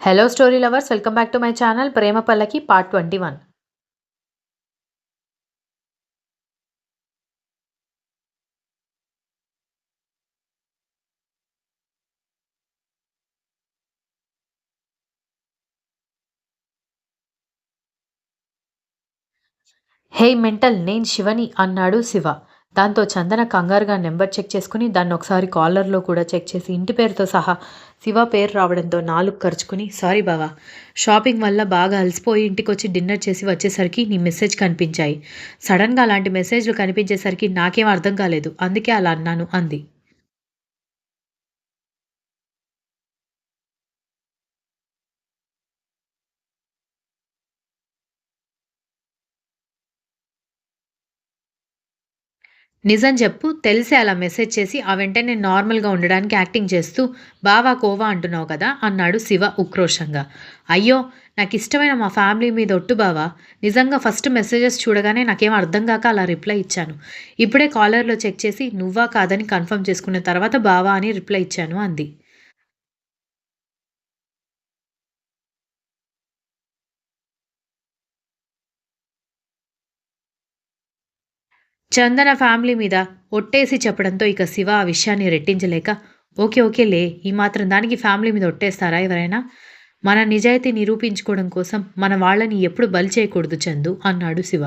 Hello, story lovers. Welcome back to my channel Prema Pallaki Part 21. Hey mental, నేను శివని అన్నాడు శివ. దాంతో చందన కంగారుగా number check చేసుకుని దాన్ని ఒకసారి కాలర్లో కూడా చెక్ చేసి ఇంటి పేరుతో సహా శివ పేరు రావడంతో నాలుగు ఖర్చుకుని, సారీ బావా, షాపింగ్ వల్ల బాగా అలసిపోయి ఇంటికొచ్చి డిన్నర్ చేసి వచ్చేసరికి నీ మెసేజ్ కనిపించాయి. సడన్గా అలాంటి మెసేజ్లు కనిపించేసరికి నాకేం అర్థం కాలేదు, అందుకే అలా అన్నాను అంది. నిజం చెప్పు, తెలిసే అలా మెసేజ్ చేసి ఆ వెంటనే నార్మల్‌గా ఉండడానికి యాక్టింగ్ చేస్తూ బావా కోవా అంటున్నావు కదా అన్నాడు శివ ఉక్రోషంగా. అయ్యో, నాకిష్టమైన మా ఫ్యామిలీ మీద ఒట్టు బావా. నిజంగా ఫస్ట్ మెసేజెస్ చూడగానే నాకేం అర్థం కాక అలా రిప్లై ఇచ్చాను. ఇప్పుడే కాలర్‌లో చెక్ చేసి నువ్వా కాదని కన్ఫర్మ్ చేసుకున్న తర్వాత బావా అని రిప్లై ఇచ్చాను అంది. చందన ఫ్యామిలీ మీద ఒట్టేసి చెప్పడంతో ఇక శివ ఆ విషయాన్ని రెట్టించలేక, ఓకే ఓకేలే, ఈ మాత్రం దానికి ఫ్యామిలీ మీద ఒట్టేస్తారా ఎవరైనా? మన నిజాయితీ నిరూపించుకోవడం కోసం మన వాళ్ళని ఎప్పుడు బలి చేయకూడదు చందు అన్నాడు శివ.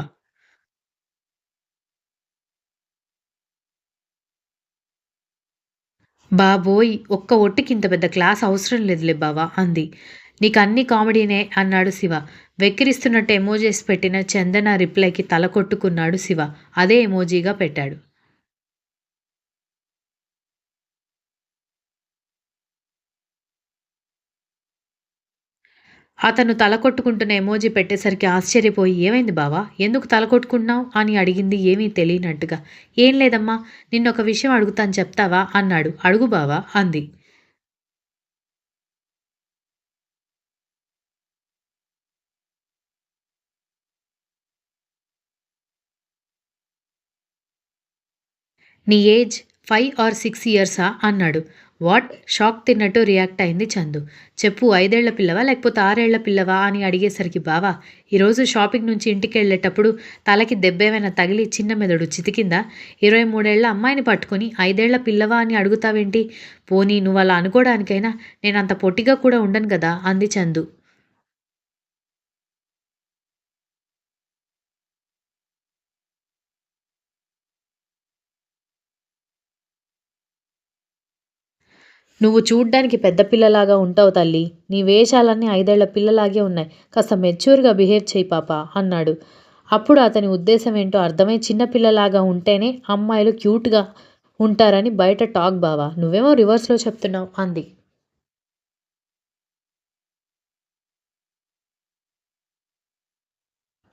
బాబోయ్, ఒక్క ఒట్టికి ఇంత పెద్ద క్లాస్ అవసరం లేదులే బావా అంది. నీకు అన్ని కామెడీనే అన్నాడు శివ. వెక్కిరిస్తున్నట్టు ఎమోజీస్ పెట్టిన చందన రిప్లైకి తల కొట్టుకున్నాడు శివ. అదే ఎమోజీగా పెట్టాడు. అతను తల కొట్టుకుంటున్న ఎమోజీ పెట్టేసరికి ఆశ్చర్యపోయి, ఏమైంది బావా, ఎందుకు తల కొట్టుకుంటున్నావు అని అడిగింది ఏమీ తెలియనట్టుగా. ఏం లేదమ్మా, నిన్నొక విషయం అడుగుతాను చెప్తావా అన్నాడు. అడుగు బావా అంది. నీ ఏజ్ 5 ఆర్ 6 ఇయర్సా అన్నాడు. వాట్, షాక్ తిన్నట్టు రియాక్ట్ అయింది చందు. చెప్పు, 5 ఏళ్ల పిల్లవా లేకపోతే 6 ఏళ్ల పిల్లవా అని అడిగేసరికి, బావా, ఈరోజు షాపింగ్ నుంచి ఇంటికి వెళ్ళేటప్పుడు తలకి దెబ్బేమైనా తగిలి చిన్న మెదడు చితికిందా? 23 ఏళ్ల అమ్మాయిని పట్టుకుని 5 ఏళ్ల పిల్లవా అని అడుగుతావేంటి? పోనీ నువ్వు అలా అనుకోవడానికైనా నేనంత పొట్టిగా కూడా ఉండను కదా అంది చందు. నువ్వు చూడ్డానికి పెద్ద పిల్లలాగా ఉంటావు తల్లి. నీ వేషాలన్నీ 5 ఏళ్ల పిల్లలాగే ఉన్నాయి. కాస్త మెచ్యూర్‌గా బిహేవ్ చెయ్యి పాపా అన్నాడు. అప్పుడు అతని ఉద్దేశం ఏంటో అర్థమై, చిన్న పిల్లలాగా ఉంటేనే అమ్మాయిలు క్యూట్‌గా ఉంటారని బయట టాక్ బావ. నువ్వేమో రివర్స్‌లో చెప్తున్నావు అంది.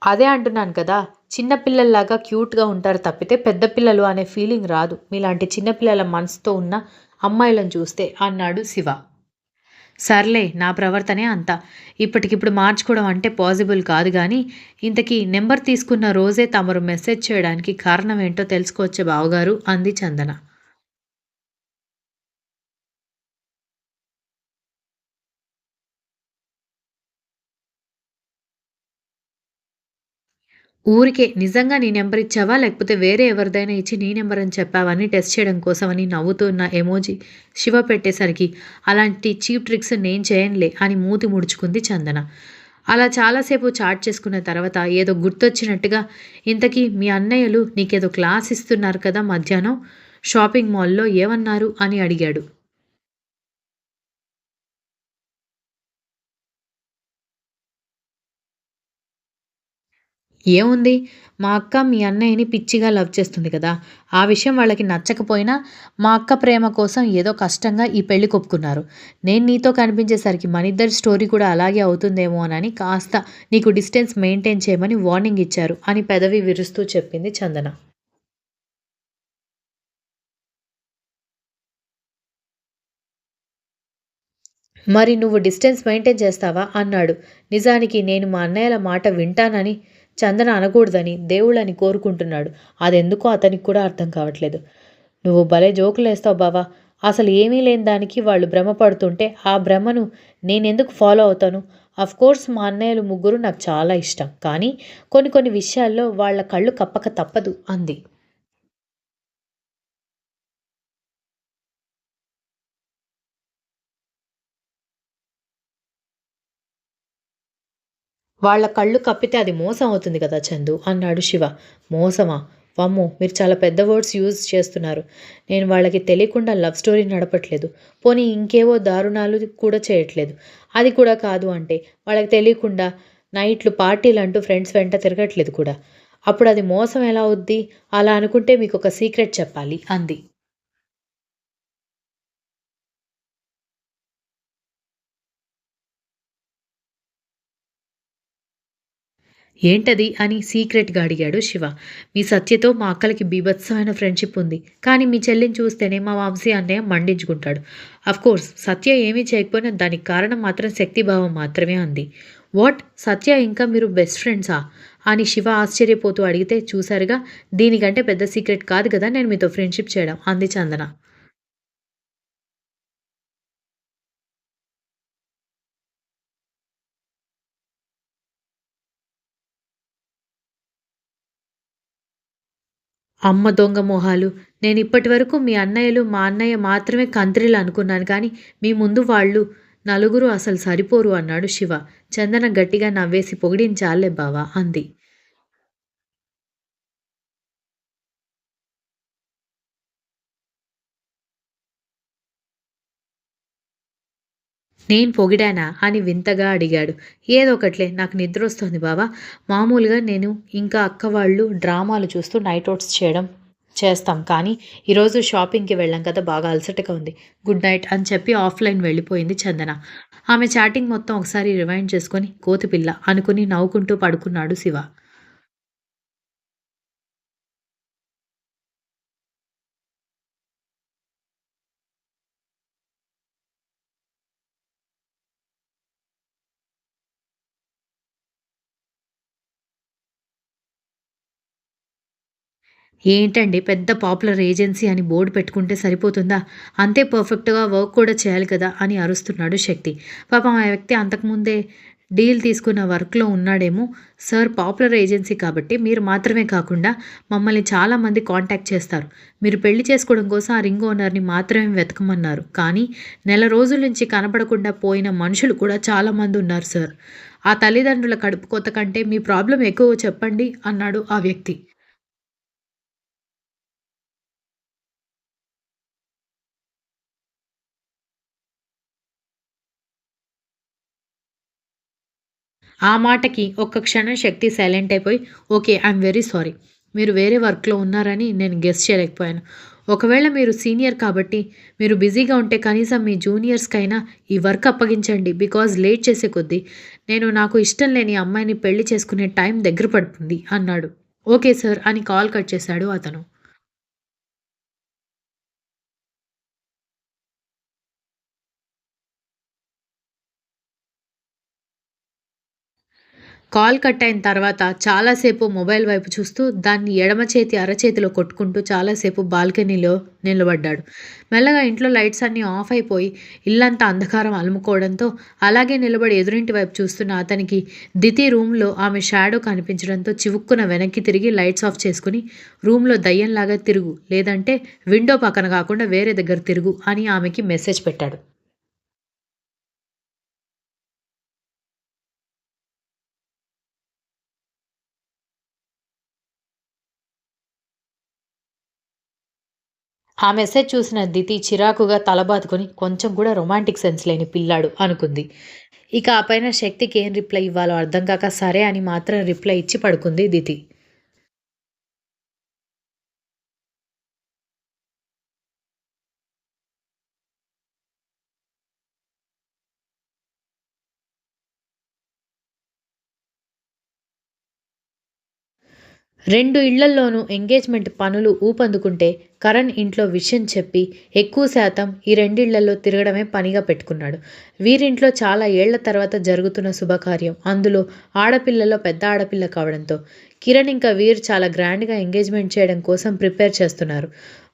అదే అంటున్నాను కదా! చిన్న పిల్లల్లాగా క్యూట్‌గా ఉంటారు తప్పితే పెద్ద పిల్లలు అనే ఫీలింగ్ రాదు మీలాంటి చిన్న పిల్లల మనసుతో ఉన్న అమ్మాయిలను చూస్తే అన్నాడు శివ. సర్లే, నా ప్రవర్తనే అంత. ఇప్పటికిప్పుడు మార్చుకోవడం అంటే పాజిబుల్ కాదు గానీ, ఇంతకీ నెంబర్ తీసుకున్న రోజే తమరు మెసేజ్ చేయడానికి కారణం ఏంటో తెలుసుకోవచ్చా బావగారు అంది చందన. ఊరికే నిజంగా నీ నెంబర్ ఇచ్చావా? లేకపోతే వేరే ఎవరిదైనా ఇచ్చి నీ నెంబర్ అని చెప్పావా అని టెస్ట్ చేయడం కోసమని నవ్వుతున్న ఎమోజి శివ పెట్టేసరికి, అలాంటి చీప్ ట్రిక్స్ నేను చేయనులే అని మూతి ముడుచుకుంది చందన. అలా చాలాసేపు చాట్ చేసుకున్న తర్వాత ఏదో గుర్తొచ్చినట్టుగా, ఇంతకీ మీ అన్నయ్యలు నీకేదో క్లాస్ ఇస్తున్నారు కదా మధ్యాహ్నం షాపింగ్ మాల్‌లో, ఏమన్నారు అని అడిగాడు. ఏముంది, మా అక్క మీ అన్నయ్యని పిచ్చిగా లవ్ చేస్తుంది కదా! ఆ విషయం వాళ్ళకి నచ్చకపోయినా మా అక్క ప్రేమ కోసం ఏదో కష్టంగా ఈ పెళ్లికి ఒప్పుకున్నారు. నేను నీతో కనిపించేసరికి మనిద్దరి స్టోరీ కూడా అలాగే అవుతుందేమోనని కాస్త నీకు డిస్టెన్స్ మెయింటైన్ చేయమని వార్నింగ్ ఇచ్చారు అని పెదవి విరుస్తూ చెప్పింది చందన. మరి నువ్వు డిస్టెన్స్ మెయింటైన్ చేస్తావా అన్నాడు. నిజానికి నేను మా అన్నయ్యల మాట వింటానని, చందన అనకూడదని దేవుళ్ళని కోరుకుంటున్నాడు. అదెందుకో అతనికి కూడా అర్థం కావట్లేదు. నువ్వు భలే జోకులేస్తావు బావా. అసలు ఏమీ లేని దానికి వాళ్ళు భ్రమ పడుతుంటే ఆ భ్రమను నేనెందుకు ఫాలో అవుతాను? కోర్స్ మా అన్నయ్యలు ముగ్గురు నాకు చాలా ఇష్టం. కానీ కొన్ని కొన్ని విషయాల్లో వాళ్ళ కళ్ళు కప్పక తప్పదు అంది. వాళ్ళ కళ్ళు కప్పితే అది మోసం అవుతుంది కదా చందు అన్నాడు శివ. మోసమా? వామ్మో! మీరు చాలా పెద్ద వర్డ్స్ యూజ్ చేస్తున్నారు. నేను వాళ్ళకి తెలియకుండా లవ్ స్టోరీ నడపట్లేదు. పోనీ ఇంకేవో దారుణాలు కూడా చేయట్లేదు. అది కూడా కాదు అంటే వాళ్ళకి తెలియకుండా నైట్లు పార్టీలంటూ ఫ్రెండ్స్ వెంట తిరగట్లేదు కూడా. అప్పుడు అది మోసం ఎలా అవుద్ది? అలా అనుకుంటే మీకొక సీక్రెట్ చెప్పాలి అంది. ఏంటది అని సీక్రెట్‌గా అడిగాడు శివ. మీ సత్యతో మా అక్కలకి బీభత్సమైన ఫ్రెండ్‌షిప్ ఉంది. కానీ మీ చెల్లిని చూస్తేనే మా వంశీ అన్నయ్య మండించుకుంటాడు. అఫ్‌కోర్స్ సత్య ఏమీ చేయకపోయినా దానికి కారణం మాత్రం శక్తిభావం మాత్రమే అంది. వాట్! సత్య ఇంకా మీరు బెస్ట్ ఫ్రెండ్సా? అని శివ ఆశ్చర్యపోతూ అడిగితే చూసారుగా దీనికంటే పెద్ద సీక్రెట్ కాదు కదా నేను మీతో ఫ్రెండ్‌షిప్ చేయడం అంది చందన. అమ్మ దొంగ మొహాలు. నేనిప్పటి వరకు మీ అన్నయ్యలు, మా అన్నయ్య మాత్రమే కంత్రీలు అనుకున్నాను కానీ, మీ ముందు వాళ్ళు నలుగురు అసలు సరిపోరు అన్నాడు శివ. చందన గట్టిగా నవ్వేసి పొగిడించాలే బావ అంది. నేను పొగిడానా? అని వింతగా అడిగాడు. ఏదోకట్లే నాకు నిద్రొస్తోంది బావ. మామూలుగా నేను ఇంకా అక్క వాళ్ళు డ్రామాలు చూస్తూ నైట్ ఔట్స్ చేస్తాం. కానీ ఈరోజు షాపింగ్‌కి వెళ్ళాం కదా! బాగా అలసటగా ఉంది. గుడ్ నైట్ అని చెప్పి ఆఫ్‌లైన్ వెళ్ళిపోయింది చందన. ఆమె చాటింగ్ మొత్తం ఒకసారి రివైండ్ చేసుకొని కోతిపిల్ల అనుకుని నవ్వుకుంటూ పడుకున్నాడు శివ. ఏంటండి పెద్ద పాపులర్ ఏజెన్సీ అని బోర్డ్ పెట్టుకుంటే సరిపోతుందా? అంతే పర్ఫెక్ట్‌గా వర్క్ కూడా చేయాలి కదా! అని అరుస్తున్నాడు శక్తి. పాపం ఆ వ్యక్తి అంతకుముందే డీల్ తీసుకున్న వర్క్‌లో ఉన్నాడేమో. సార్ పాపులర్ ఏజెన్సీ కాబట్టి మీరు మాత్రమే కాకుండా మమ్మల్ని చాలామంది కాంటాక్ట్ చేస్తారు. మీరు పెళ్లి చేసుకోవడం కోసం ఆ రింగ్ ఓనర్‌ని మాత్రమే వెతకమన్నారు. కానీ నెల రోజుల నుంచి కనపడకుండా పోయిన మనుషులు కూడా చాలామంది ఉన్నారు సార్. ఆ తల్లిదండ్రుల కడుపు కోత కంటే మీ ప్రాబ్లమ్ ఎక్కువ చెప్పండి అన్నాడు ఆ వ్యక్తి. ఆ మాటకి ఒక్క క్షణం శక్తి సైలెంట్ అయిపోయి, ఓకే. I'm very sorry. మీరు వేరే వర్క్‌లో ఉన్నారని నేను గెస్ చేయలేకపోయాను. ఒకవేళ మీరు సీనియర్ కాబట్టి, మీరు బిజీగా ఉంటే కనీసం మీ జూనియర్స్‌కైనా ఈ వర్క్ అప్పగించండి. బికాజ్ లేట్ చేసే కొద్దీ నాకు ఇష్టం లేని అమ్మాయిని పెళ్లి చేసుకునే టైం దగ్గర పడుతుంది అన్నాడు. ఓకే సార్ అని కాల్ కట్ చేశాడు అతను. కాల్ కట్ అయిన తర్వాత చాలాసేపు మొబైల్ వైపు చూస్తూ దాన్ని ఎడమ చేతి అరచేతిలో కొట్టుకుంటూ చాలాసేపు బాల్కనీలో నిలబడ్డాడు. మెల్లగా ఇంట్లో లైట్స్ అన్నీ ఆఫ్ అయిపోయి ఇల్లంతా అంధకారం అలుముకోవడంతో అలాగే నిలబడి ఎదురింటి వైపు చూస్తున్న అతనికి దితి రూమ్‌లో ఆమె షాడో కనిపించడంతో చివుక్కున వెనక్కి తిరిగి లైట్స్ ఆఫ్ చేసుకొని రూమ్‌లో దయ్యంలాగా తిరుగు లేదంటే విండో పక్కన కాకుండా వేరే దగ్గర తిరుగు అని ఆమెకి మెసేజ్ పెట్టాడు. ఆ మెసేజ్ చూసిన దితి చిరాకుగా తల బాదుకొని కొంచెం కూడా రొమాంటిక్ సెన్స్ లేని పిల్లాడు అనుకుంది. ఇక ఆ పైన శక్తికి ఏం రిప్లై ఇవ్వాలో అర్థం కాక సరే అని మాత్రం రిప్లై ఇచ్చి పడుకుంది దితి. 2 ఇళ్లల్లోనూ ఎంగేజ్‌మెంట్ పనులు ఊపందుకుంటే కరణ్ ఇంట్లో విషయం చెప్పి ఎక్కువ శాతం ఈ రెండిళ్లలో తిరగడమే పనిగా పెట్టుకున్నాడు. వీరింట్లో చాలా ఏళ్ల తర్వాత జరుగుతున్న శుభకార్యం. అందులో ఆడపిల్లలో పెద్ద ఆడపిల్ల కావడంతో కిరణ్ ఇంకా వీర్ చాలా గ్రాండ్‌గా ఎంగేజ్‌మెంట్ చేయడం కోసం ప్రిపేర్ చేస్తున్నారు.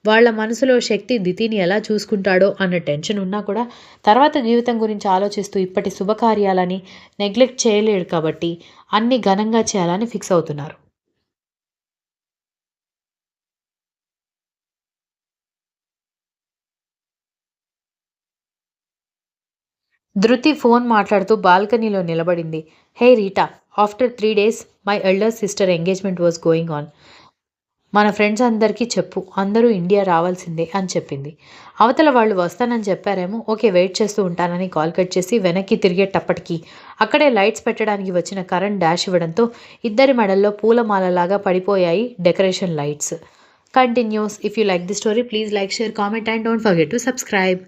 వాళ్ళ మనసులో శక్తి దితిని ఎలా చూసుకుంటాడో అన్న టెన్షన్ ఉన్నా కూడా తర్వాత జీవితం గురించి ఆలోచిస్తూ ఇప్పటి శుభకార్యాలని నెగ్లెక్ట్ చేయలేడు కాబట్టి అన్ని ఘనంగా చేయాలని ఫిక్స్ అవుతున్నారు. ధృతి ఫోన్ మాట్లాడుతూ బాల్కనీలో నిలబడింది. Hey Rita, after 3 days my elder sister engagement was going on. మన ఫ్రెండ్స్ అందరికీ చెప్పు, అందరూ ఇండియా రావాల్సిందే అని చెప్పింది. అవతల వాళ్ళు వస్తానని చెప్పారేమో, ఓకే వెయిట్ చేస్తూ ఉంటానని కాల్ కట్ చేసి వెనక్కి తిరిగేటప్పటికి అక్కడే లైట్స్ పెట్టడానికి వచ్చిన కరెంట్ డాష్ ఇవ్వడంతో ఇద్దరి మెడల్లో పూలమాలలాగా పడిపోయాయి decoration lights. Continuous. If you like the story please like, share, comment and don't forget to subscribe.